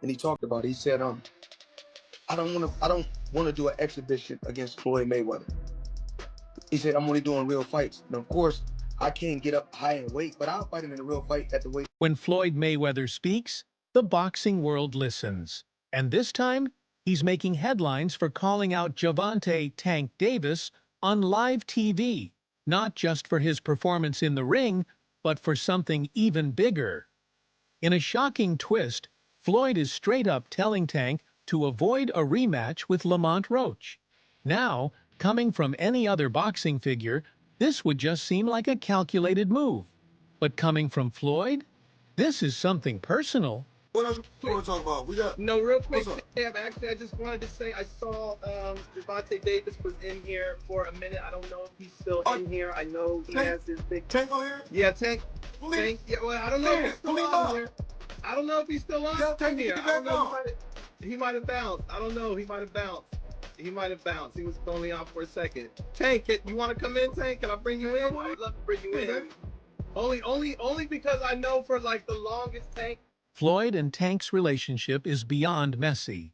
and he talked about it. He said, I don't want to do an exhibition against Floyd Mayweather. He said, I'm only doing real fights. And of course, I can't get up high in weight, but I'll fight him in a real fight at the weight. When Floyd Mayweather speaks, the boxing world listens. And this time, he's making headlines for calling out Gervonta "Tank" Davis on live TV, not just for his performance in the ring, but for something even bigger. In a shocking twist, Floyd is straight up telling Tank to avoid a rematch with Lamont Roach. Now, coming from any other boxing figure, this would just seem like a calculated move. But coming from Floyd, this is something personal. What else you want to talk about? We got. No, real quick, What's up? Sam, actually, I just wanted to say I saw Gervonta Davis was in here for a minute. I don't know if he's still in here. I know he Tank, has his big. Tank on here? Yeah, Tank. Please. Tank. Yeah, well, I don't know if he's still on here. I don't know if he's still on Tell Tank to here. get I don't back know. on. He might have bounced. I don't know. He might have bounced. He might have bounced. He was only out for a second. Tank, you want to come in, Tank? Can I bring you in? I'd love to bring you in. Only because I know for like the longest, Tank. Floyd and Tank's relationship is beyond messy.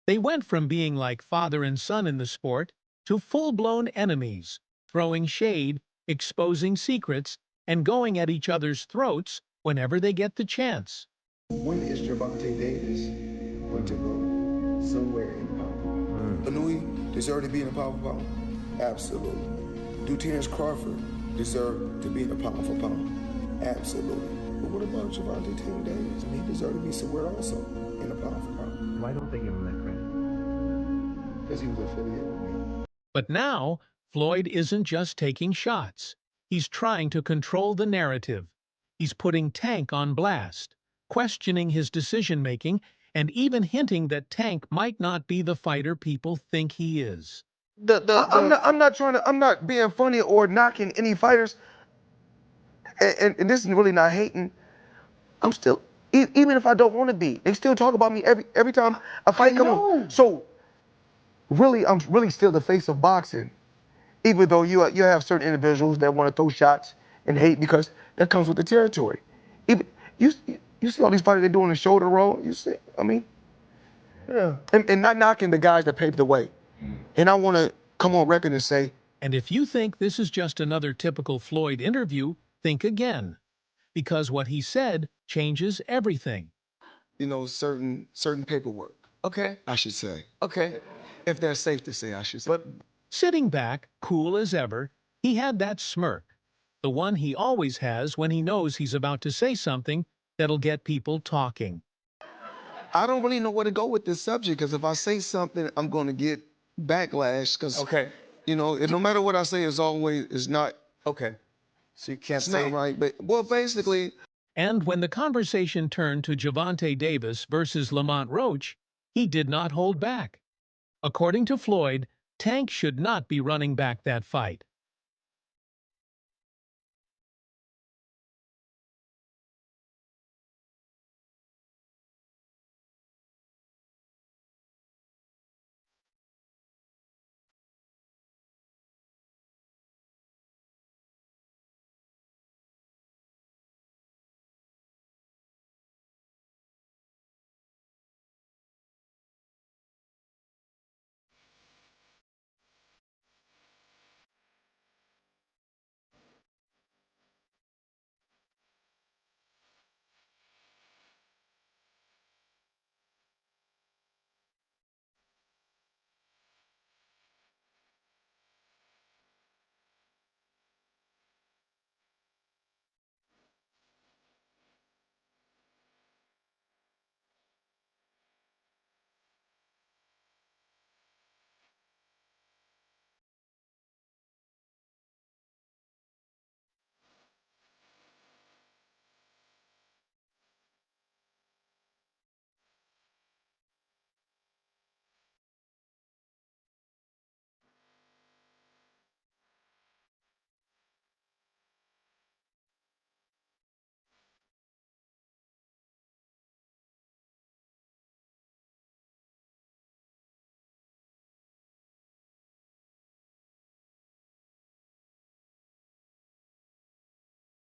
They went from being like father and son in the sport to full-blown enemies, throwing shade, exposing secrets, and going at each other's throats whenever they get the chance. When is Gervonta Davis going to go somewhere in power? Anui deserve to be in a power for power? Absolutely. Do Terrence Crawford deserve to be in a pound for pound? Absolutely. But what about Gervonta Tank Davis? He deserve to be somewhere also in a pound for pound. Why don't they give him that credit? Because he was affiliated with me. But now, Floyd isn't just taking shots. He's trying to control the narrative. He's putting Tank on blast, questioning his decision-making, and even hinting that Tank might not be the fighter people think he is. I'm not being funny or knocking any fighters, and this is really not hating. I'm still, even if I don't want to be, they still talk about me every time a fight comes on. So really, I'm really still the face of boxing, even though you have certain individuals that want to throw shots and hate because that comes with the territory. Even you you see all these fighters they doing the shoulder roll. You see, I mean, yeah, and not knocking the guys that paved the way. And I want to come on record and say, And if you think this is just another typical Floyd interview, think again. Because what he said changes everything. you know, certain paperwork, Okay, I should say, okay. if that's safe to say, I should say. But Sitting back, cool as ever, he had that smirk. The one he always has when he knows he's about to say something that'll get people talking. I don't really know where to go with this subject because if I say something, I'm going to get backlash because, okay, you know, no matter what I say, it's not, okay. So you can't it's not say right. But, well, basically, And when the conversation turned to Gervonta Davis versus Lamont Roach, he did not hold back. According to Floyd, Tank should not be running back that fight.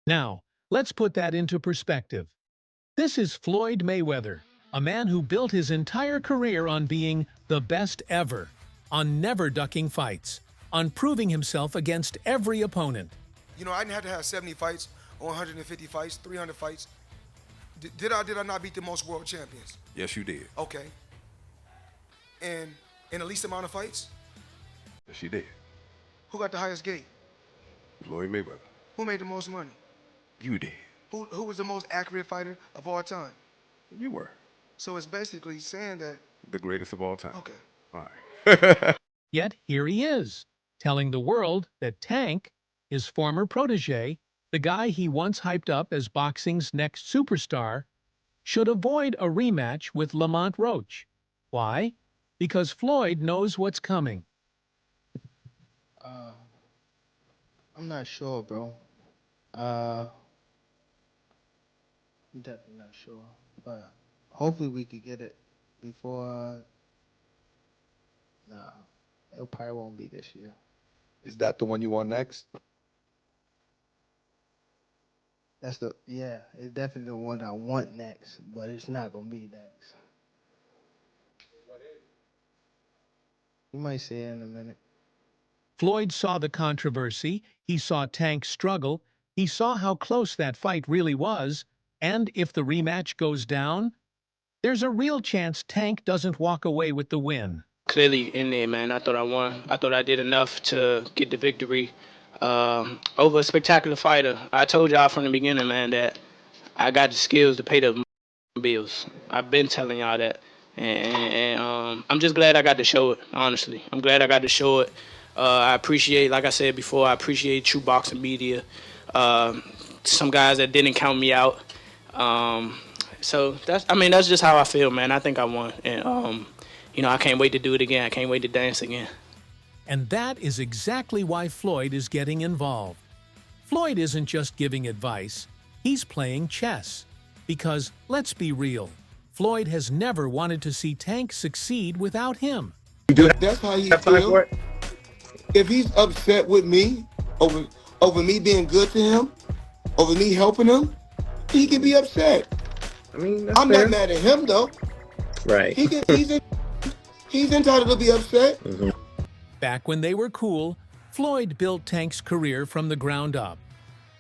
Now, let's put that into perspective. This is Floyd Mayweather, a man who built his entire career on being the best ever, on never ducking fights, on proving himself against every opponent. You know, I didn't have to have 70 fights or 150 fights, 300 fights. Did I not beat the most world champions? Yes, you did. Okay. And in the least amount of fights? Yes, you did. Who got the highest gate? Floyd Mayweather. Who made the most money? You did. Who was the most accurate fighter of all time? You were. So it's basically saying that. The greatest of all time. Okay. All right. Yet here he is, telling the world that Tank, his former protege, the guy he once hyped up as boxing's next superstar, should avoid a rematch with Lamont Roach. Why? Because Floyd knows what's coming. I'm not sure, bro. I'm definitely not sure, but hopefully we could get it before. Nah, it probably won't be this year. Is that the one you want next? It's definitely the one I want next, but it's not gonna be next. You might see it in a minute. Floyd saw the controversy, he saw Tank struggle, he saw how close that fight really was, and if the rematch goes down, there's a real chance Tank doesn't walk away with the win. Clearly in there, man. I thought I won. I thought I did enough to get the victory over a spectacular fighter. I told y'all from the beginning, man, that I got the skills to pay the bills. I've been telling y'all that. And I'm just glad I got to show it, honestly. I'm glad I got to show it. I appreciate, like I said before, I appreciate True Boxing Media. Some guys that didn't count me out. So that's just how I feel, man. I think I won. And I can't wait to do it again. I can't wait to dance again. And that is exactly why Floyd is getting involved. Floyd isn't just giving advice, he's playing chess. Because, let's be real, Floyd has never wanted to see Tank succeed without him. That's how he feels. If he's upset with me over me being good to him, over me helping him, he can be upset. I mean, I'm not mad at him though. Right. He's entitled to be upset. Back when they were cool, Floyd built Tank's career from the ground up.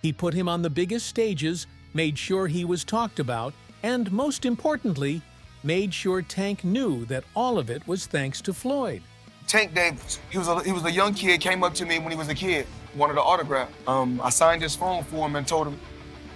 He put him on the biggest stages, made sure he was talked about, and most importantly, made sure Tank knew that all of it was thanks to Floyd. Tank Davis, he was a young kid, came up to me when he was a kid, wanted an autograph. I signed his phone for him and told him,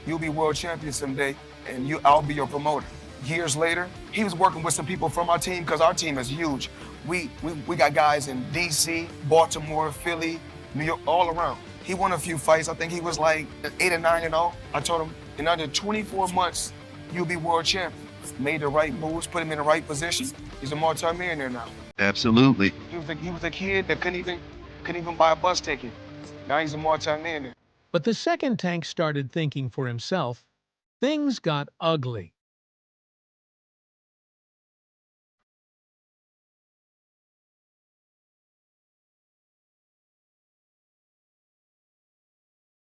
"You'll be world champion someday, and I'll be your promoter." Years later, he was working with some people from our team because our team is huge. We got guys in DC, Baltimore, Philly, New York, all around. He won a few fights. I think he was like 8 or 9-0. I told him, in under 24 months, you'll be world champion. Made the right moves, put him in the right position. He's a multi-millionaire now. Absolutely. He was a kid that couldn't even buy a bus ticket. Now he's a multi-millionaire. But the second Tank started thinking for himself, things got ugly.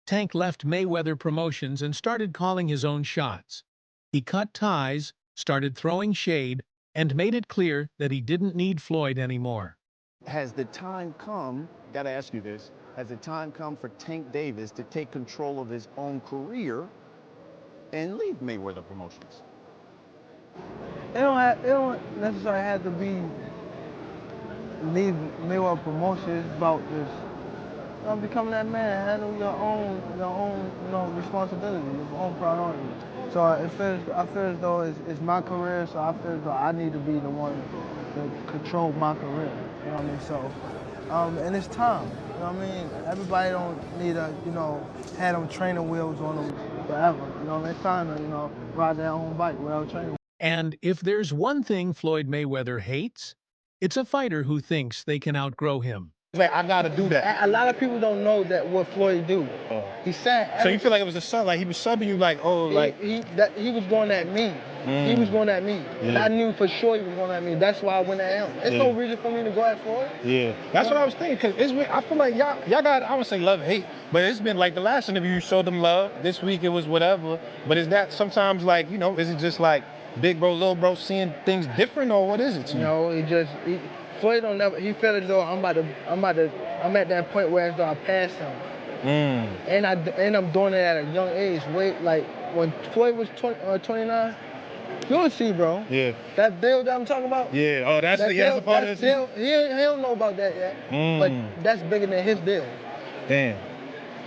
Tank left Mayweather Promotions and started calling his own shots. He cut ties, started throwing shade, and made it clear that he didn't need Floyd anymore. Has the time come, gotta ask you this, has the time come for Tank Davis to take control of his own career and leave Mayweather Promotions? It don't necessarily have to be leave Mayweather Promotions. It's about just becoming that man, handle your own responsibility, your own priority. So I feel as though it's my career, so I feel as though I need to be the one to control my career. You know what I mean? So, and it's time. You know what I mean? Everybody don't need to, have them training wheels on them forever. You know what I mean? It's time to, ride their own bike without training. And if there's one thing Floyd Mayweather hates, it's a fighter who thinks they can outgrow him. Like, I gotta do that. A lot of people don't know that what Floyd do. He said. So you feel like it was a sub, like he was subbing you, like, he was going at me. He was going at me. Yeah. I knew for sure he was going at me. That's why I went at him. There's no reason for me to go at Floyd. Yeah, that's what I was thinking. Cause I feel like y'all got, I would say love hate, But it's been like the last interview you showed them love. This week it was whatever. But is that sometimes like, you know, is it just like big bro, little bro seeing things different, or what is it to you? No, Floyd don't never. He felt as though I'm at that point where as though I passed him. And I'm doing it at a young age. Wait, like when Floyd was 29. You'll see, bro. Yeah. That deal that I'm talking about. Yeah. Oh, that's a part of it. He don't know about that yet. But that's bigger than his deal. Damn.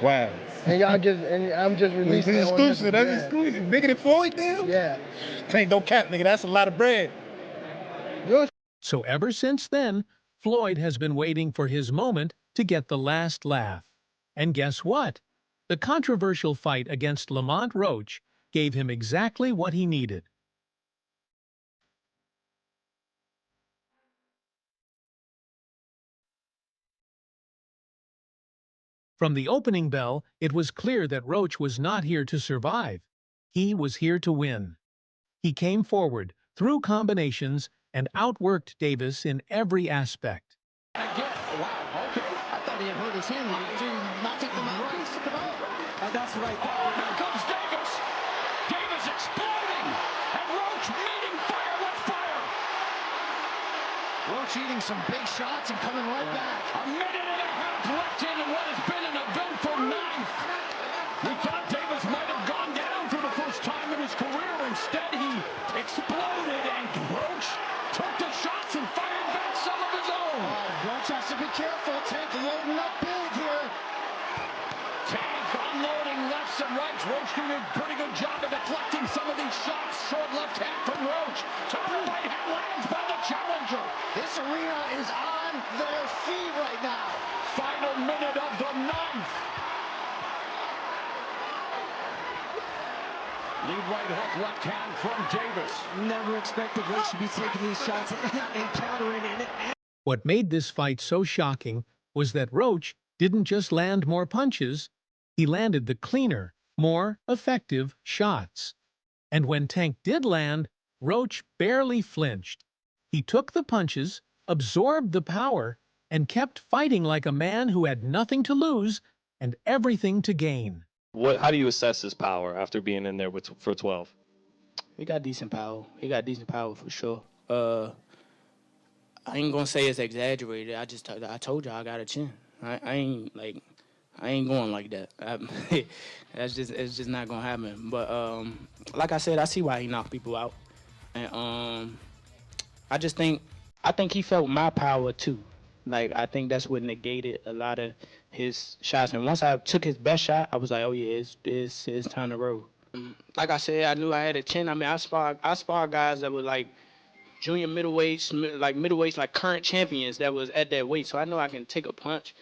Wow. And I'm just releasing it. Exclusive. That's exclusive. Bigger than Floyd deal? Yeah. Ain't no cap, nigga. That's a lot of bread. So ever since then, Floyd has been waiting for his moment to get the last laugh. And guess what? The controversial fight against Lamont Roach gave him exactly what he needed. From the opening bell, it was clear that Roach was not here to survive. He was here to win. He came forward, threw combinations, and outworked Davis in every aspect. Wow, okay. I thought he had hurt his hand. Knocked it in the mouth. That's what I thought. Here comes Davis. Davis exploding. And Roach meeting fire with fire. Roach eating some big shots and coming right back. A minute and a half left in what has been an eventful ninth. We thought Davis might have gone down for the first time in his career. Instead, he exploded, and Roach took the shots and fired back some of his own. Roach has to be careful. Tank loading up big here. Tank unloading lefts and rights. Roach doing a pretty good job of deflecting some of these shots. Short left hand from Roach. Took the right hand lands by the challenger. This arena is on their feet right now. Final minute of the ninth. Lead right hook, left hand from Davis. Never expected Roach to be taking these shots and countering it. What made this fight so shocking was that Roach didn't just land more punches, he landed the cleaner, more effective shots. And when Tank did land, Roach barely flinched. He took the punches, absorbed the power, and kept fighting like a man who had nothing to lose and everything to gain. How do you assess his power after being in there for 12? He got decent power. He got decent power for sure. I ain't gonna say it's exaggerated. I told you I got a chin. I ain't going like that. It's just not gonna happen. But like I said, I see why he knocked people out, and I think he felt my power too. Like I think that's what negated a lot of his shots. And once I took his best shot, I was like, oh yeah, it's time to roll. Like I said, I knew I had a chin. I mean, I spar guys that were like junior middleweights, like current champions that was at that weight. So I know I can take a punch.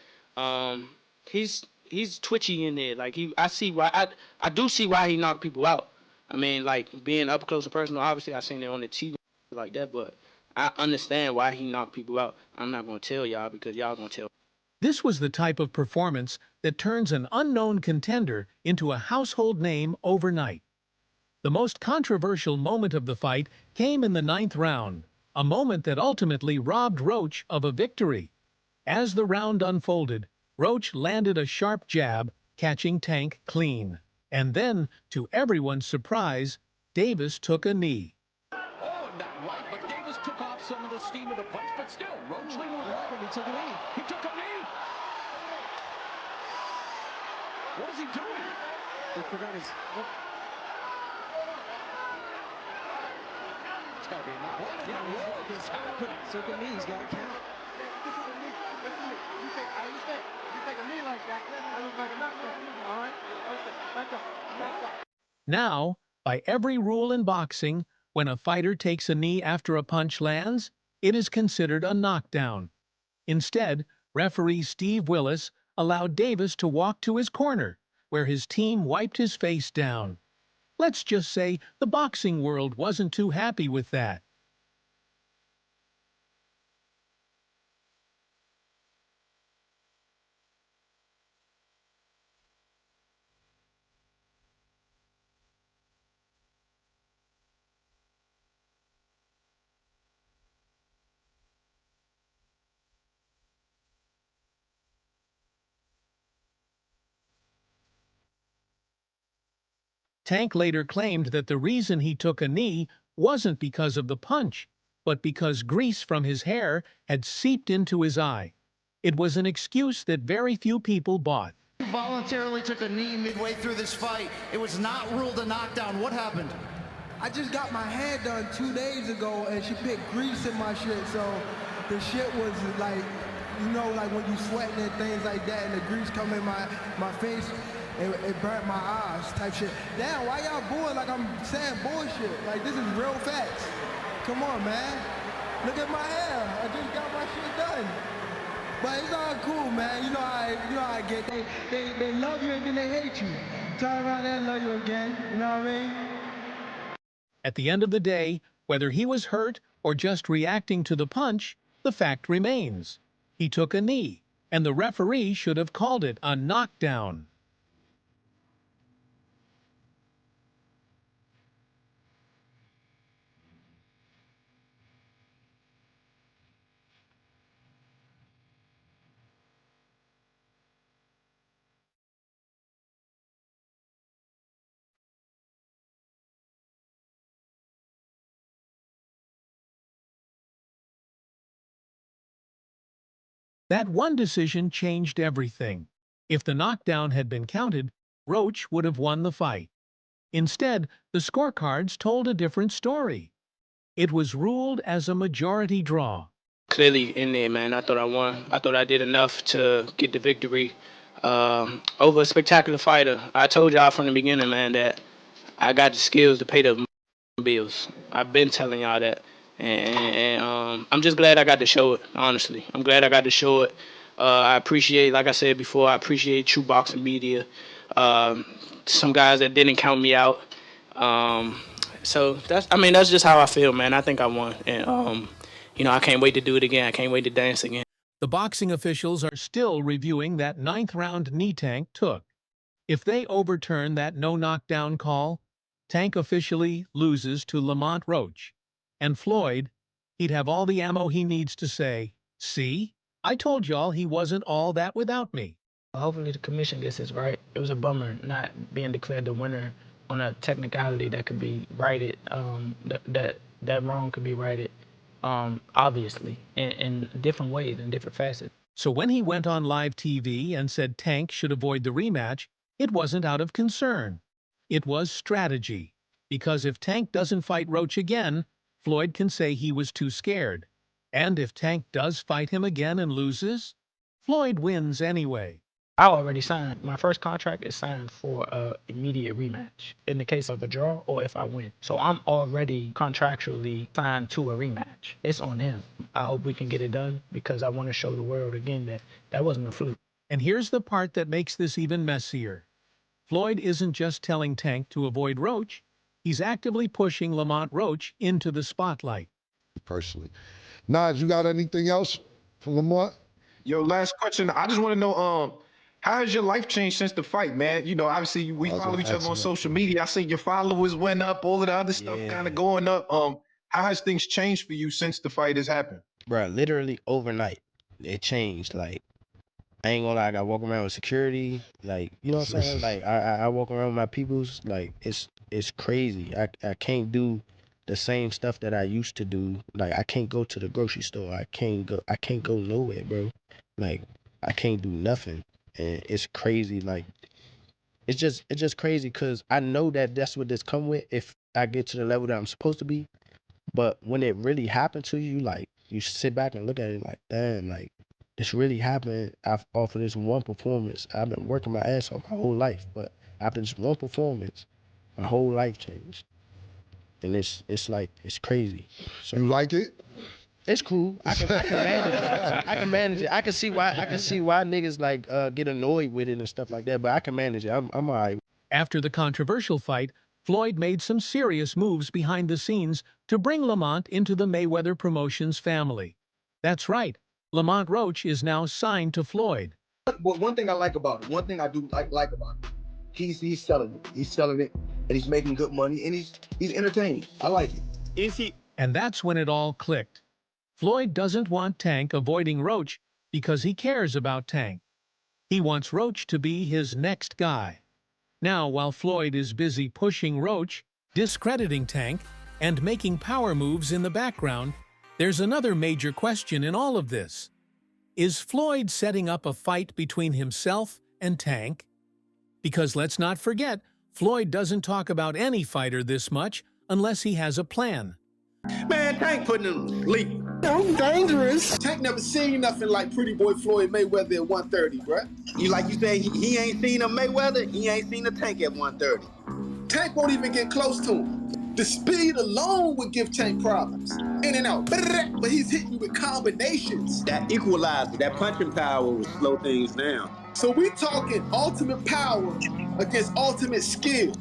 He's twitchy in there. Like I do see why he knocked people out. I mean, like being up close and personal. Obviously, I seen it on the TV like that, but I understand why he knocked people out. I'm not gonna tell y'all because y'all gonna tell. This was the type of performance that turns an unknown contender into a household name overnight. The most controversial moment of the fight came in the ninth round, a moment that ultimately robbed Roach of a victory. As the round unfolded, Roach landed a sharp jab, catching Tank clean. And then, to everyone's surprise, Davis took a knee. Oh, not right, but Davis took off some of the steam of the punch, but still, Roach was right when he took a knee. He took a knee. What is he doing? He forgot his... It's got to be enough. What is happening? Took a knee. He's got to count. You take a knee like that, I look like a knockdown. All right? Back up. Now, by every rule in boxing, when a fighter takes a knee after a punch lands, it is considered a knockdown. Instead, referee Steve Willis allowed Davis to walk to his corner, where his team wiped his face down. Let's just say the boxing world wasn't too happy with that. Tank later claimed that the reason he took a knee wasn't because of the punch, but because grease from his hair had seeped into his eye. It was an excuse that very few people bought. You voluntarily took a knee midway through this fight. It was not ruled a knockdown. What happened? I just got my hair done 2 days ago and she put grease in my shit, so the shit was like, you know, like when you sweating and things like that and the grease come in my face, it burnt my eyes type shit. Damn, why y'all booing like I'm saying bullshit? Like, this is real facts. Come on, man. Look at my hair. I just got my shit done. But it's all cool, man. You know how I get. They love you and then they hate you. Turn around and love you again. You know what I mean? At the end of the day, whether he was hurt or just reacting to the punch, the fact remains. He took a knee, and the referee should have called it a knockdown. That one decision changed everything. If the knockdown had been counted, Roach would have won the fight. Instead, the scorecards told a different story. It was ruled as a majority draw. Clearly in there, man. I thought I won. I thought I did enough to get the victory over a spectacular fighter. I told y'all from the beginning, man, that I got the skills to pay the bills. I've been telling y'all that, and I'm just glad I got to show it. Honestly, I'm glad I got to show it. I appreciate, like I said before, I appreciate True Boxing Media. Some guys that didn't count me out. So that's just how I feel, man. I think I won, and I can't wait to do it again. I can't wait to dance again. The boxing officials are still reviewing that ninth-round knee Tank took. If they overturn that no-knockdown call, Tank officially loses to Lamont Roach. And Floyd, he'd have all the ammo he needs to say, "See? I told y'all he wasn't all that without me." Hopefully the commission gets this right. It was a bummer not being declared the winner on a technicality that could be righted. That wrong could be righted. Obviously, in different ways, in different facets. So when he went on live TV and said Tank should avoid the rematch, it wasn't out of concern. It was strategy. Because if Tank doesn't fight Roach again, Floyd can say he was too scared. And if Tank does fight him again and loses, Floyd wins anyway. I already signed. My first contract is signed for a immediate rematch in the case of a draw or if I win. So I'm already contractually signed to a rematch. It's on him. I hope we can get it done because I want to show the world again that that wasn't a fluke. And here's the part that makes this even messier. Floyd isn't just telling Tank to avoid Roach, he's actively pushing Lamont Roach into the spotlight. Personally. Nas, you got anything else for Lamont? Yo, last question. I just want to know, how has your life changed since the fight, man? You know, obviously we follow each other on social media. I see your followers went up, all of the other stuff kind of going up. How has things changed for you since the fight has happened? Bro, literally overnight, it changed. Like, I ain't gonna lie, I walk around with security. Like, you know what I'm saying? Like, I walk around with my peoples. Like, it's crazy. I can't do the same stuff that I used to do. Like, I can't go to the grocery store. I can't go nowhere, bro. Like, I can't do nothing. And it's crazy. Like, it's just crazy because I know that that's what this come with if I get to the level that I'm supposed to be. But when it really happened to you, like, you sit back and look at it like, damn, like, this really happened off of this one performance. I've been working my ass off my whole life, but after this one performance, my whole life changed. And it's like, it's crazy. So, you like it? It's cool. I can manage it. I can manage it. I can see why niggas like get annoyed with it and stuff like that, but I can manage it. I'm all right. After the controversial fight, Floyd made some serious moves behind the scenes to bring Lamont into the Mayweather Promotions family. That's right, Lamont Roach is now signed to Floyd. But one thing I like about it, one thing I do like about it, he's selling it. He's selling it, and he's making good money, and he's entertaining. I like it. Is he? And that's when it all clicked. Floyd doesn't want Tank avoiding Roach because he cares about Tank. He wants Roach to be his next guy. Now, while Floyd is busy pushing Roach, discrediting Tank, and making power moves in the background, there's another major question in all of this. Is Floyd setting up a fight between himself and Tank? Because let's not forget, Floyd doesn't talk about any fighter this much unless he has a plan. Man, Tank putting him to sleep. I'm dangerous. Tank never seen nothing like pretty boy Floyd Mayweather at 130, bruh. You say he ain't seen a Mayweather, he ain't seen a Tank at 130. Tank won't even get close to him. The speed alone would give Tank problems. In and out, but he's hitting you with combinations. That equalizer, that punching power will slow things down. So we talking ultimate power against ultimate skill.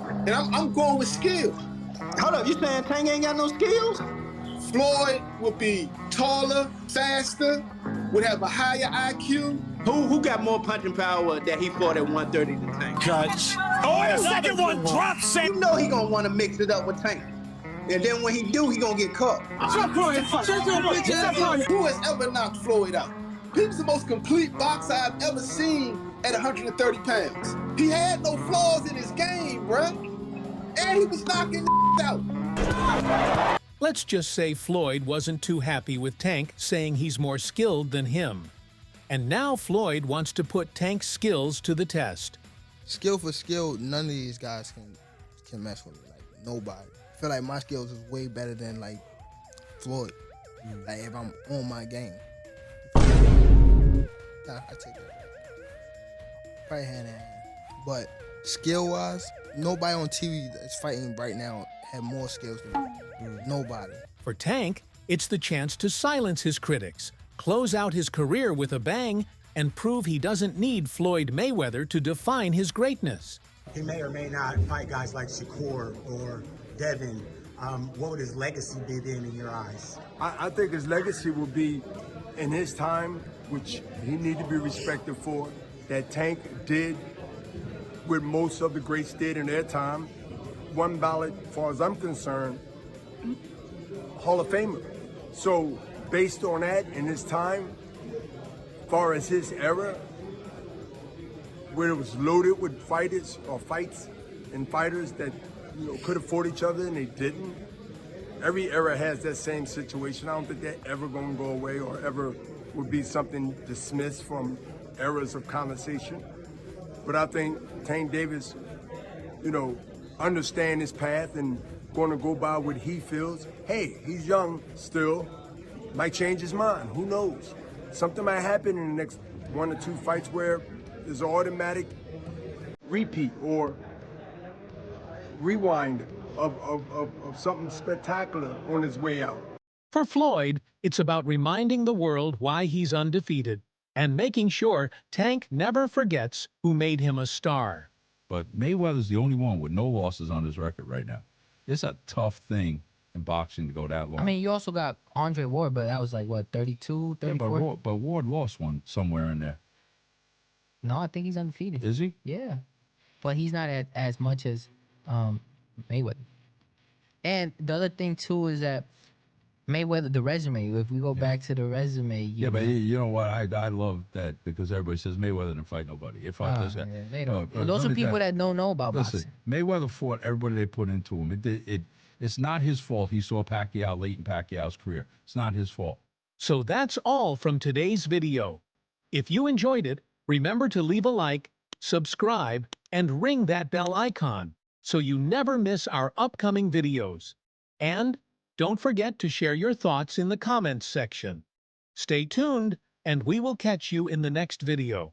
And I'm going with skill. Hold up, you saying Tank ain't got no skills? Floyd would be taller, faster, would have a higher IQ. Who got more punching power that he fought at 130 than Tank? Catch. Oh, the second one drops it. You know he gonna want to mix it up with Tank. And then when he do, he gonna get caught. Who has ever knocked Floyd out? He was the most complete boxer I've ever seen at 130 pounds. He had no flaws in his game, bruh. And he was knocking out. Let's just say Floyd wasn't too happy with Tank saying he's more skilled than him. And now Floyd wants to put Tank's skills to the test. Skill for skill, none of these guys can mess with me. Like, nobody. I feel like my skills is way better than, like, Floyd. Like, if I'm on my game. I take that. Right hand in hand. But skill-wise, nobody on TV that's fighting right now have more skills than me. Nobody. For Tank, it's the chance to silence his critics, close out his career with a bang, and prove he doesn't need Floyd Mayweather to define his greatness. He may or may not fight guys like Shakur or Devin. What would his legacy be then in your eyes? I think his legacy will be in his time, which he need to be respected for, that Tank did what most of the greats did in their time. One ballot, as far as I'm concerned, Hall of Famer. So based on that, in his time, as far as his era, where it was loaded with fighters or fights and fighters that could have fought each other and they didn't. Every era has that same situation. I don't think they're ever going to go away or ever would be something dismissed from eras of conversation. But I think Tank Davis, understand his path and going to go by what he feels. Hey, he's young still, might change his mind, who knows? Something might happen in the next 1 or 2 fights where there's an automatic repeat or rewind of something spectacular on his way out. For Floyd, it's about reminding the world why he's undefeated and making sure Tank never forgets who made him a star. But Mayweather's the only one with no losses on his record right now. It's a tough thing in boxing to go that long. I mean, you also got Andre Ward, but that was like, what, 32, 34? Yeah, but Ward lost one somewhere in there. No, I think he's undefeated. Is he? Yeah. But he's not as much as Mayweather. And the other thing, too, is that Mayweather, the resume, if we go back to the resume. But you know what? I love that because everybody says Mayweather didn't fight nobody. He fought this guy. Yeah, they don't. Those are people that don't know about boxing. Mayweather fought everybody they put into him. It's not his fault he saw Pacquiao late in Pacquiao's career. It's not his fault. So that's all from today's video. If you enjoyed it, remember to leave a like, subscribe, and ring that bell icon so you never miss our upcoming videos. And don't forget to share your thoughts in the comments section. Stay tuned, and we will catch you in the next video.